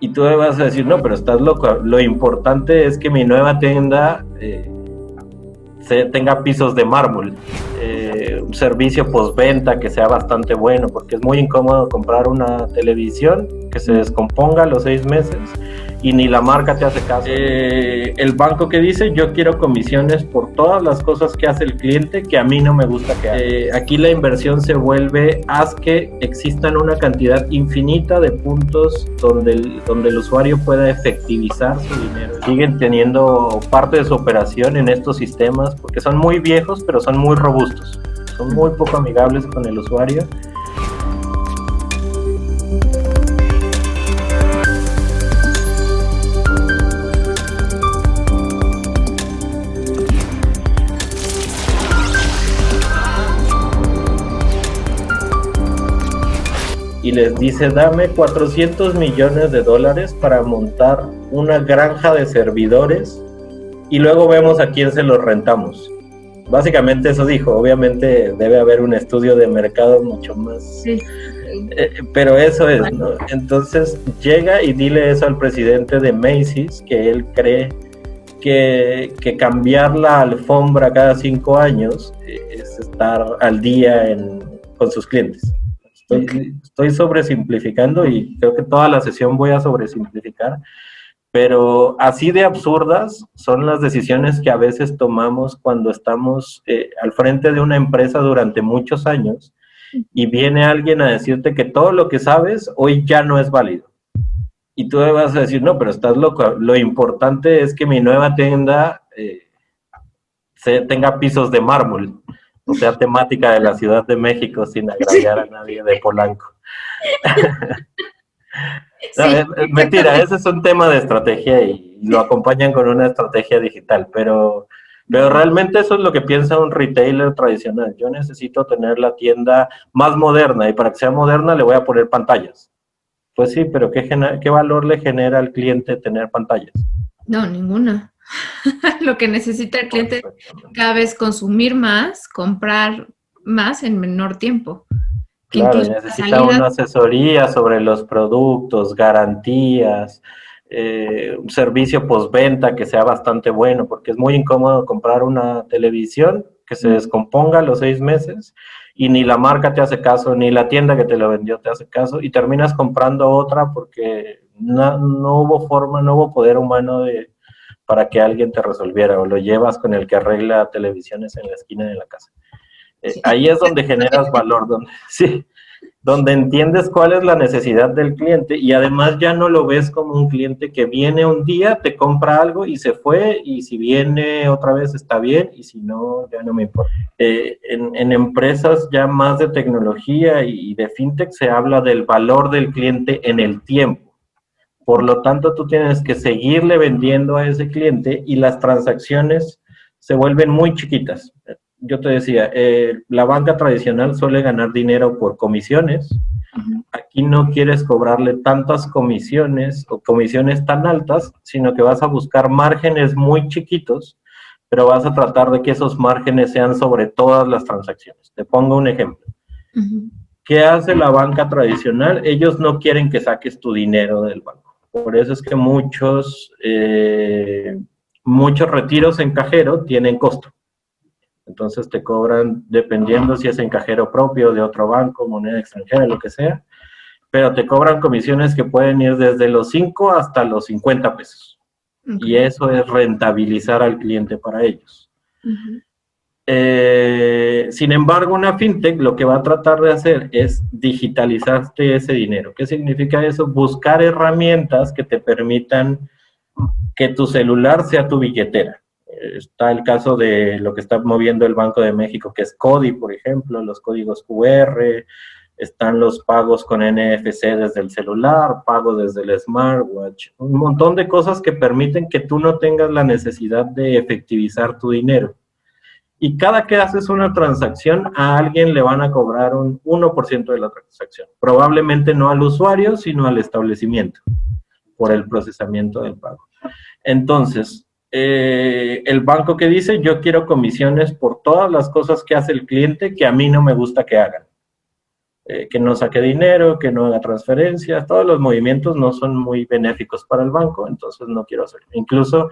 Y tú vas a decir, no, pero estás loco. Lo importante es que mi nueva tienda tenga pisos de mármol, un servicio postventa que sea bastante bueno, porque es muy incómodo comprar una televisión que se descomponga a los 6 meses y ni la marca te hace caso. El banco que dice, yo quiero comisiones por todas las cosas que hace el cliente que a mí no me gusta que haga. Aquí la inversión se vuelve, haz que existan una cantidad infinita de puntos donde el usuario pueda efectivizar su dinero. Siguen teniendo parte de su operación en estos sistemas porque son muy viejos, pero son muy robustos. Son muy poco amigables con el usuario. Y les dice, dame $400 millones para montar una granja de servidores y luego vemos a quién se los rentamos. Básicamente eso dijo. Obviamente debe haber un estudio de mercado mucho más... Sí. Pero eso es, ¿no? Entonces llega y dile eso al presidente de Macy's, que él cree que cambiar la alfombra cada 5 años es estar al día con sus clientes. Estoy sobresimplificando y creo que toda la sesión voy a sobresimplificar, pero así de absurdas son las decisiones que a veces tomamos cuando estamos al frente de una empresa durante muchos años y viene alguien a decirte que todo lo que sabes hoy ya no es válido. Y tú vas a decir, no, pero estás loco. Lo importante es que mi nueva tienda tenga pisos de mármol. O sea, temática de la Ciudad de México, sin agraviar a nadie de Polanco. No, sí. Mentira, ese es un tema de estrategia y lo acompañan con una estrategia digital, pero realmente eso es lo que piensa un retailer tradicional. Yo necesito tener la tienda más moderna y para que sea moderna le voy a poner pantallas. Pues sí, pero ¿qué valor le genera al cliente tener pantallas? No, ninguna. Lo que necesita el cliente es cada vez consumir más, comprar más en menor tiempo. Claro, necesita una asesoría sobre los productos, garantías, un servicio postventa que sea bastante bueno, porque es muy incómodo comprar una televisión que se descomponga a los 6 meses y ni la marca te hace caso, ni la tienda que te lo vendió te hace caso y terminas comprando otra porque no hubo forma, no hubo poder humano para que alguien te resolviera, o lo llevas con el que arregla televisiones en la esquina de la casa. Ahí es donde generas valor, donde entiendes cuál es la necesidad del cliente y además ya no lo ves como un cliente que viene un día, te compra algo y se fue, y si viene otra vez está bien y si no, ya no me importa. En empresas ya más de tecnología y de fintech se habla del valor del cliente en el tiempo. Por lo tanto, tú tienes que seguirle vendiendo a ese cliente y las transacciones se vuelven muy chiquitas. Yo te decía, la banca tradicional suele ganar dinero por comisiones. Aquí no quieres cobrarle tantas comisiones o comisiones tan altas, sino que vas a buscar márgenes muy chiquitos, pero vas a tratar de que esos márgenes sean sobre todas las transacciones. Te pongo un ejemplo. ¿Qué hace la banca tradicional? Ellos no quieren que saques tu dinero del banco. Por eso es que muchos retiros en cajero tienen costo. Entonces te cobran, dependiendo si es en cajero propio, de otro banco, moneda extranjera, lo que sea, pero te cobran comisiones que pueden ir desde los 5 hasta los 50 pesos. Y eso es rentabilizar al cliente para ellos. Sin embargo, una fintech lo que va a tratar de hacer es digitalizarte ese dinero. ¿Qué significa eso? Buscar herramientas que te permitan que tu celular sea tu billetera. Está el caso de lo que está moviendo el Banco de México, que es CODI, por ejemplo, los códigos QR, están los pagos con NFC desde el celular, pago desde el smartwatch, un montón de cosas que permiten que tú no tengas la necesidad de efectivizar tu dinero. Y cada que haces una transacción, a alguien le van a cobrar un 1% de la transacción. Probablemente no al usuario, sino al establecimiento, por el procesamiento del pago. Entonces, el banco que dice, yo quiero comisiones por todas las cosas que hace el cliente que a mí no me gusta que hagan. que no saque dinero, que no haga transferencias. Todos los movimientos no son muy benéficos para el banco, entonces no quiero hacerlo. Incluso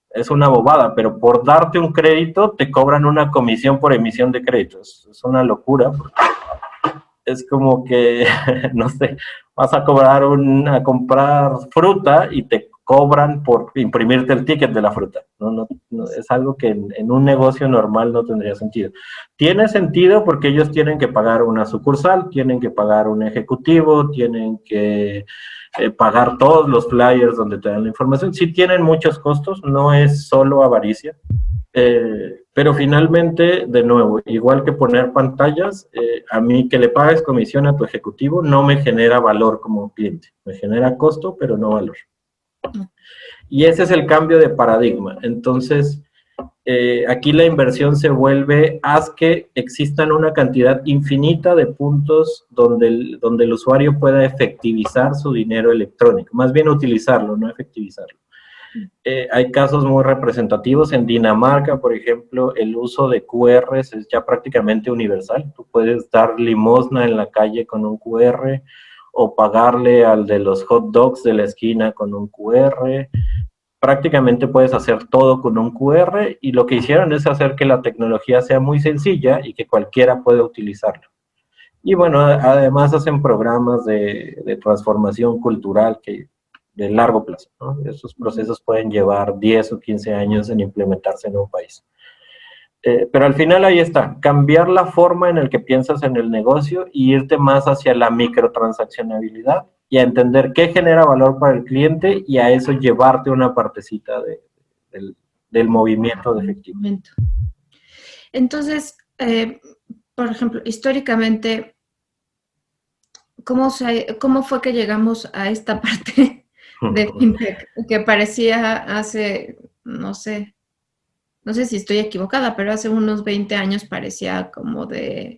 es una bobada, pero por darte un crédito te cobran una comisión por emisión de créditos. Es una locura, porque es como que, no sé, vas a comprar fruta y te cobran por imprimirte el ticket de la fruta. No, es algo que en un negocio normal no tendría sentido. Tiene sentido porque ellos tienen que pagar una sucursal, tienen que pagar un ejecutivo, tienen que pagar todos los flyers donde te dan la información. Sí tienen muchos costos, no es solo avaricia. Pero finalmente, de nuevo, igual que poner pantallas, a mí que le pagues comisión a tu ejecutivo no me genera valor como cliente. Me genera costo, pero no valor. Y ese es el cambio de paradigma. Entonces, aquí la inversión se vuelve, haz que existan una cantidad infinita de puntos donde el usuario pueda efectivizar su dinero electrónico. Más bien utilizarlo, no efectivizarlo. Hay casos muy representativos. En Dinamarca, por ejemplo, el uso de QRs es ya prácticamente universal. Tú puedes dar limosna en la calle con un QR o pagarle al de los hot dogs de la esquina con un QR. Prácticamente puedes hacer todo con un QR y lo que hicieron es hacer que la tecnología sea muy sencilla y que cualquiera pueda utilizarlo. Y bueno, además hacen programas de transformación cultural que de largo plazo, ¿no? Esos procesos pueden llevar 10 o 15 años en implementarse en un país. Pero al final ahí está, cambiar la forma en la que piensas en el negocio y irte más hacia la microtransaccionabilidad y a entender qué genera valor para el cliente y a eso llevarte una partecita del movimiento de efectivo. Entonces, por ejemplo, históricamente, ¿cómo fue que llegamos a esta parte de fintech? Que parecía hace, no sé si estoy equivocada, pero hace unos 20 años parecía como de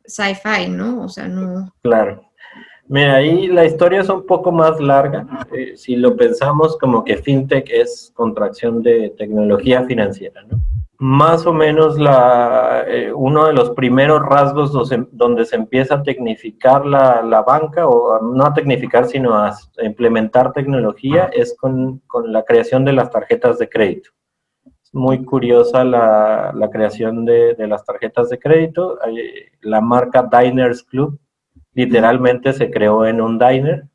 sci-fi, ¿no? O sea, no... Claro. Mira, ahí la historia es un poco más larga. Si lo pensamos como que fintech es contracción de tecnología financiera, ¿no? Más o menos uno de los primeros rasgos donde se empieza a tecnificar la banca, o no a tecnificar, sino a implementar tecnología, es con la creación de las tarjetas de crédito. Es muy curiosa la creación de las tarjetas de crédito. La marca Diners Club literalmente se creó en un diner.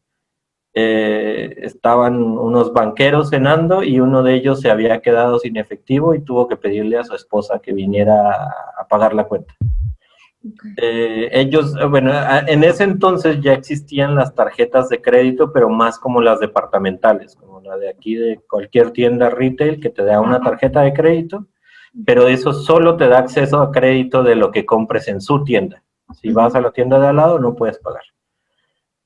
Estaban unos banqueros cenando y uno de ellos se había quedado sin efectivo y tuvo que pedirle a su esposa que viniera a pagar la cuenta. Ellos, bueno, en ese entonces ya existían las tarjetas de crédito, pero más como las departamentales, como la de aquí de cualquier tienda retail que te da una tarjeta de crédito, pero eso solo te da acceso a crédito de lo que compres en su tienda. Si vas a la tienda de al lado, no puedes pagar.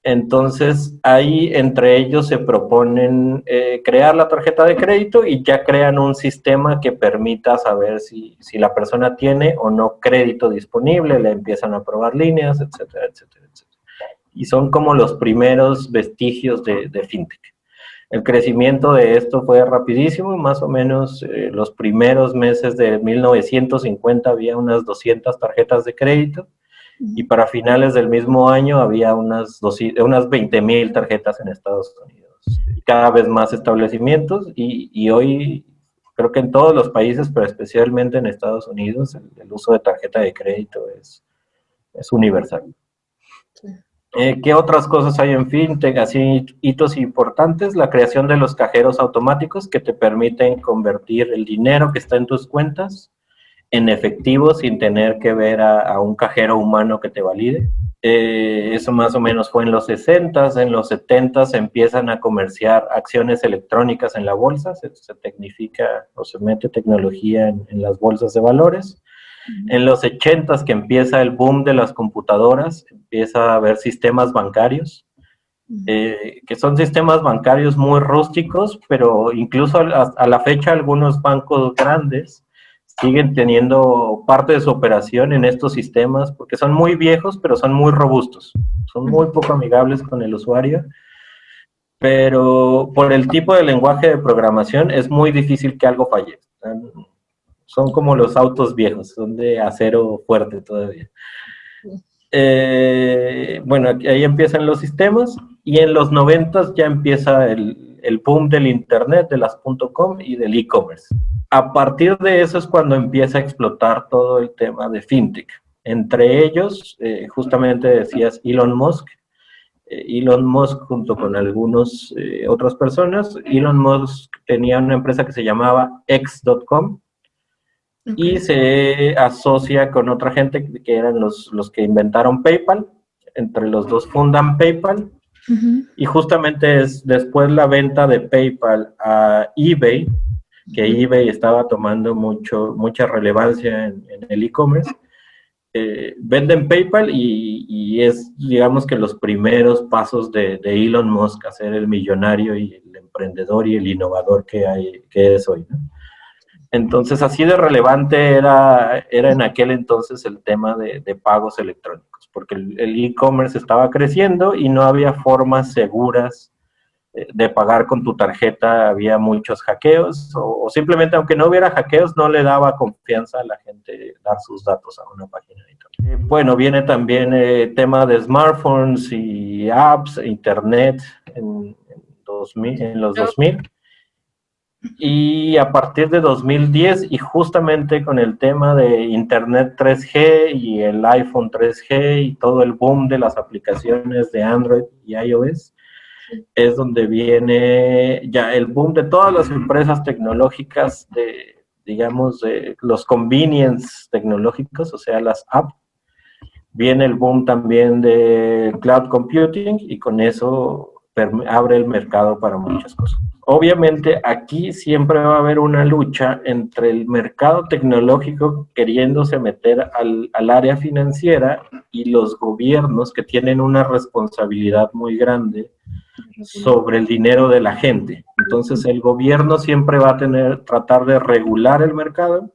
Entonces, ahí entre ellos se proponen crear la tarjeta de crédito y ya crean un sistema que permita saber si la persona tiene o no crédito disponible, le empiezan a aprobar líneas, etcétera, etcétera, etcétera. Y son como los primeros vestigios de fintech. El crecimiento de esto fue rapidísimo, más o menos los primeros meses de 1950 había unas 200 tarjetas de crédito. Y para finales del mismo año había unas 20,000 tarjetas en Estados Unidos. Y cada vez más establecimientos y hoy creo que en todos los países, pero especialmente en Estados Unidos, el uso de tarjeta de crédito es universal. Sí. ¿Qué otras cosas hay en fintech? Así, hitos importantes, la creación de los cajeros automáticos que te permiten convertir el dinero que está en tus cuentas en efectivo sin tener que ver a un cajero humano que te valide. Eso más o menos fue en los 60s. En los 70s se empiezan a comerciar acciones electrónicas en la bolsa, se tecnifica o se mete tecnología en las bolsas de valores. En los 80s que empieza el boom de las computadoras, empieza a haber sistemas bancarios, que son sistemas bancarios muy rústicos, pero incluso a la fecha algunos bancos grandes siguen teniendo parte de su operación en estos sistemas porque son muy viejos, pero son muy robustos. Son muy poco amigables con el usuario, pero por el tipo de lenguaje de programación es muy difícil que algo falle. Son como los autos viejos, son de acero fuerte todavía. Bueno, ahí empiezan los sistemas y en los 90 ya empieza el boom del internet, de las .com y del e-commerce. A partir de eso es cuando empieza a explotar todo el tema de fintech. Entre ellos, justamente decías Elon Musk. Elon Musk junto con algunas otras personas. Elon Musk tenía una empresa que se llamaba X.com, y se asocia con otra gente que eran los que inventaron PayPal. Entre los dos fundan PayPal. Y justamente es después la venta de PayPal a eBay, que eBay estaba tomando mucha relevancia en el e-commerce. Venden PayPal y es, digamos, que los primeros pasos de Elon Musk a ser el millonario y el emprendedor y el innovador que es hoy, ¿no? Entonces, así de relevante era en aquel entonces el tema de pagos electrónicos, porque el e-commerce estaba creciendo y no había formas seguras de pagar con tu tarjeta. Había muchos hackeos, o simplemente, aunque no hubiera hackeos, no le daba confianza a la gente dar sus datos a una página de internet. Bueno, viene también tema de smartphones y apps, internet en los 2000. Y a partir de 2010, y justamente con el tema de Internet 3G y el iPhone 3G y todo el boom de las aplicaciones de Android y iOS, es donde viene ya el boom de todas las empresas tecnológicas, digamos, de los convenience tecnológicos, o sea, las apps. Viene el boom también de cloud computing y con eso abre el mercado para muchas cosas. Obviamente aquí siempre va a haber una lucha entre el mercado tecnológico queriéndose meter al área financiera y los gobiernos que tienen una responsabilidad muy grande sobre el dinero de la gente. Entonces el gobierno siempre va a tratar de regular el mercado,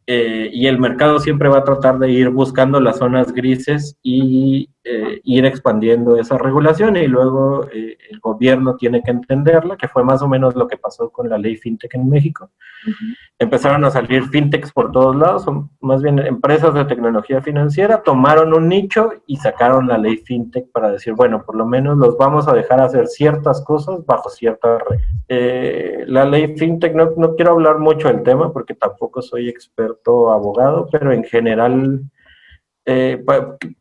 y el mercado siempre va a tratar de ir buscando las zonas grises y ir expandiendo esa regulación, y luego el gobierno tiene que entenderla, que fue más o menos lo que pasó con la ley FinTech en México. Empezaron a salir fintechs por todos lados, son más bien empresas de tecnología financiera, tomaron un nicho y sacaron la ley fintech para decir, bueno, por lo menos los vamos a dejar hacer ciertas cosas bajo ciertas reglas. La ley fintech, no quiero hablar mucho del tema porque tampoco soy experto abogado, pero en general,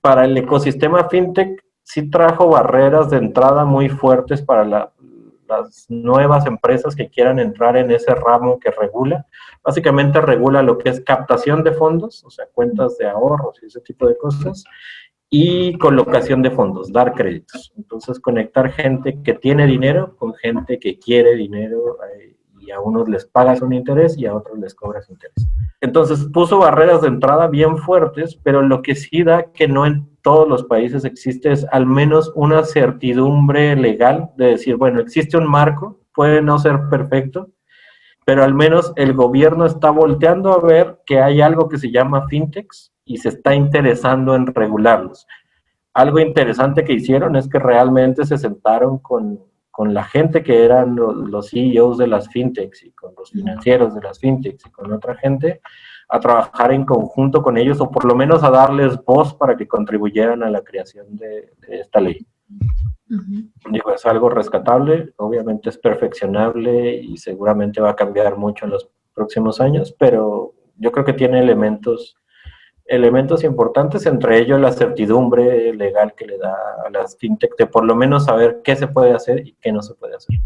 para el ecosistema fintech sí trajo barreras de entrada muy fuertes para las nuevas empresas que quieran entrar en ese ramo que regula. Básicamente regula lo que es captación de fondos, o sea, cuentas de ahorros y ese tipo de cosas, y colocación de fondos, dar créditos. Entonces, conectar gente que tiene dinero con gente que quiere dinero, y a unos les pagas un interés y a otros les cobras interés. Entonces, puso barreras de entrada bien fuertes, pero lo que sí da que no en todos los países existe es al menos una certidumbre legal de decir, bueno, existe un marco, puede no ser perfecto, pero al menos el gobierno está volteando a ver que hay algo que se llama fintechs y se está interesando en regularlos. Algo interesante que hicieron es que realmente se sentaron con la gente que eran los CEOs de las fintechs y con los financieros de las fintechs y con otra gente, a trabajar en conjunto con ellos, o por lo menos a darles voz para que contribuyeran a la creación de esta ley. Digo, es algo rescatable, obviamente es perfeccionable y seguramente va a cambiar mucho en los próximos años, pero yo creo que tiene elementos importantes, entre ellos la certidumbre legal que le da a las fintech de por lo menos saber qué se puede hacer y qué no se puede hacer.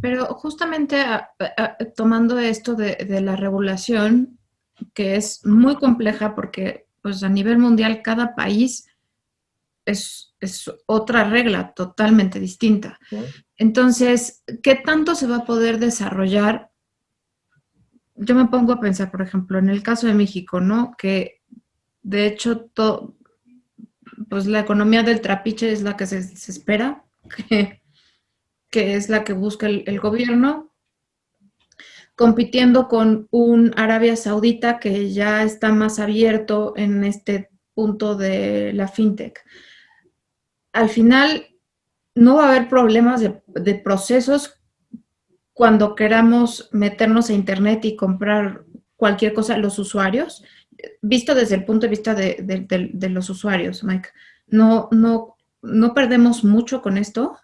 Pero justamente tomando esto de la regulación, que es muy compleja porque pues a nivel mundial cada país es otra regla totalmente distinta. Entonces, ¿qué tanto se va a poder desarrollar? Yo me pongo a pensar, por ejemplo, en el caso de México, ¿no? Que de hecho pues la economía del trapiche es la que se espera, que es la que busca el gobierno, compitiendo con un Arabia Saudita que ya está más abierto en este punto de la fintech. Al final no va a haber problemas de procesos cuando queramos meternos a internet y comprar cualquier cosa a los usuarios. visto desde el punto de vista de los usuarios, Mike, ¿no perdemos mucho con esto?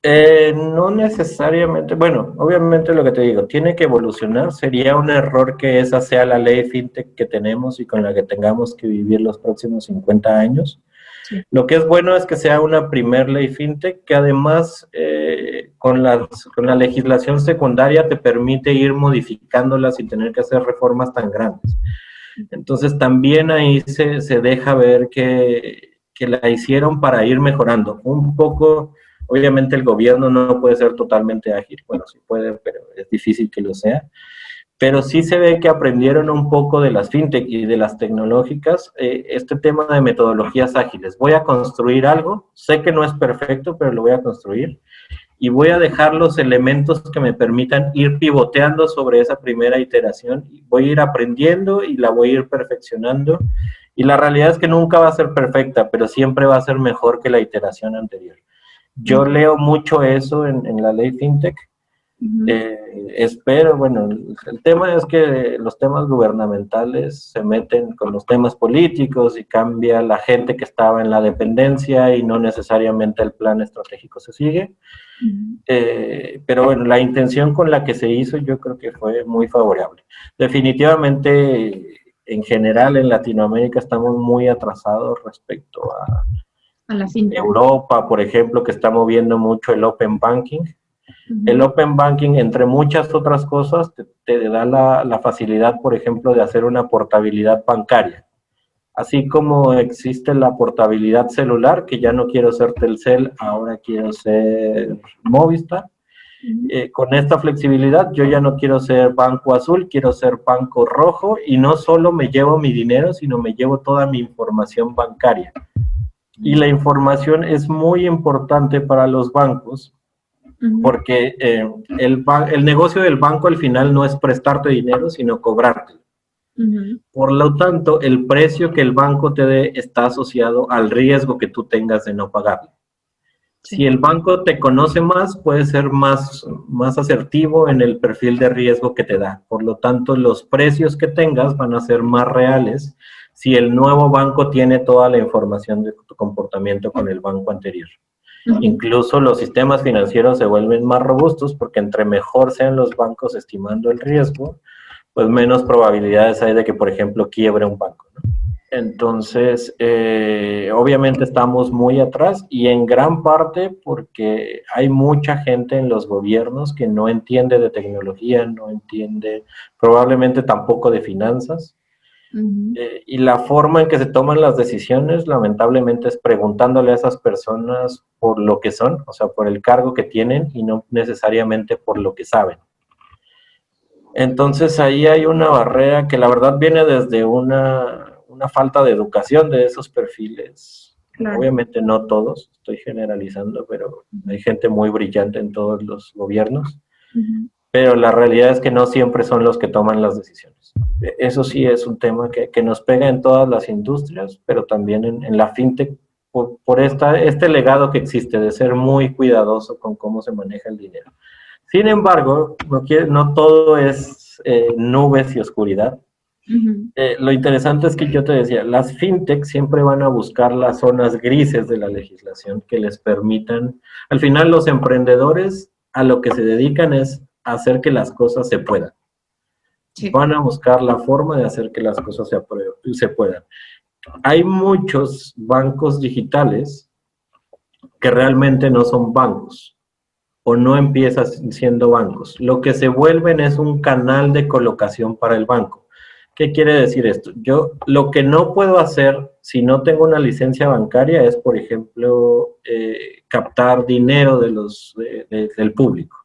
No necesariamente, bueno, obviamente lo que te digo, tiene que evolucionar. Sería un error que esa sea la ley fintech que tenemos y con la que tengamos que vivir los próximos 50 años. Sí. Lo que es bueno es que sea una primer ley fintech que además con la legislación secundaria te permite ir modificándola sin tener que hacer reformas tan grandes. Entonces también ahí se deja ver que la hicieron para ir mejorando. Un poco, obviamente el gobierno no puede ser totalmente ágil, bueno, sí puede, pero es difícil que lo sea. Pero sí se ve que aprendieron un poco de las fintech y de las tecnológicas, este tema de metodologías ágiles. Voy a construir algo, sé que no es perfecto, pero lo voy a construir y voy a dejar los elementos que me permitan ir pivoteando sobre esa primera iteración. Voy a ir aprendiendo y la voy a ir perfeccionando. Y la realidad es que nunca va a ser perfecta, pero siempre va a ser mejor que la iteración anterior. Yo leo mucho eso en la ley fintech. Espero, bueno, el tema es que los temas gubernamentales se meten con los temas políticos y cambia la gente que estaba en la dependencia y no necesariamente el plan estratégico se sigue. Pero bueno, la intención con la que se hizo yo creo que fue muy favorable. Definitivamente, en general en Latinoamérica estamos muy atrasados respecto a la fintech. Europa, por ejemplo, que está moviendo mucho el Open Banking. El Open Banking, entre muchas otras cosas, te da la facilidad, por ejemplo, de hacer una portabilidad bancaria. Así como existe la portabilidad celular, que ya no quiero ser Telcel, ahora quiero ser Movistar. Con esta flexibilidad, yo ya no quiero ser Banco Azul, quiero ser Banco Rojo, y no solo me llevo mi dinero, sino me llevo toda mi información bancaria. Y la información es muy importante para los bancos, porque el negocio del banco al final no es prestarte dinero, sino cobrarte. Por lo tanto, el precio que el banco te dé está asociado al riesgo que tú tengas de no pagarlo. Sí. Si el banco te conoce más, puede ser más asertivo en el perfil de riesgo que te da. Por lo tanto, los precios que tengas van a ser más reales si el nuevo banco tiene toda la información de tu comportamiento con el banco anterior. Incluso los sistemas financieros se vuelven más robustos porque entre mejor sean los bancos estimando el riesgo, pues menos probabilidades hay de que, por ejemplo, quiebre un banco, ¿no? Entonces, obviamente estamos muy atrás y en gran parte porque hay mucha gente en los gobiernos que no entiende de tecnología, no entiende probablemente tampoco de finanzas. Y la forma en que se toman las decisiones, lamentablemente, es preguntándole a esas personas por lo que son, o sea, por el cargo que tienen y no necesariamente por lo que saben. Entonces ahí hay una barrera que la verdad viene desde una falta de educación de esos perfiles. Claro. Obviamente no todos, estoy generalizando, pero hay gente muy brillante en todos los gobiernos. Pero la realidad es que no siempre son los que toman las decisiones. Eso sí es un tema que nos pega en todas las industrias, pero también en la fintech, por este legado que existe de ser muy cuidadoso con cómo se maneja el dinero. Sin embargo, no todo es nubes y oscuridad. Lo interesante es que yo te decía, las fintech siempre van a buscar las zonas grises de la legislación que les permitan. Al final, los emprendedores a lo que se dedican es hacer que las cosas se puedan. Sí. Van a buscar la forma de hacer que las cosas se puedan. Hay muchos bancos digitales que realmente no son bancos o no empiezan siendo bancos. Lo que se vuelven es un canal de colocación para el banco. ¿Qué quiere decir esto? Yo lo que no puedo hacer si no tengo una licencia bancaria es, por ejemplo, captar dinero del público.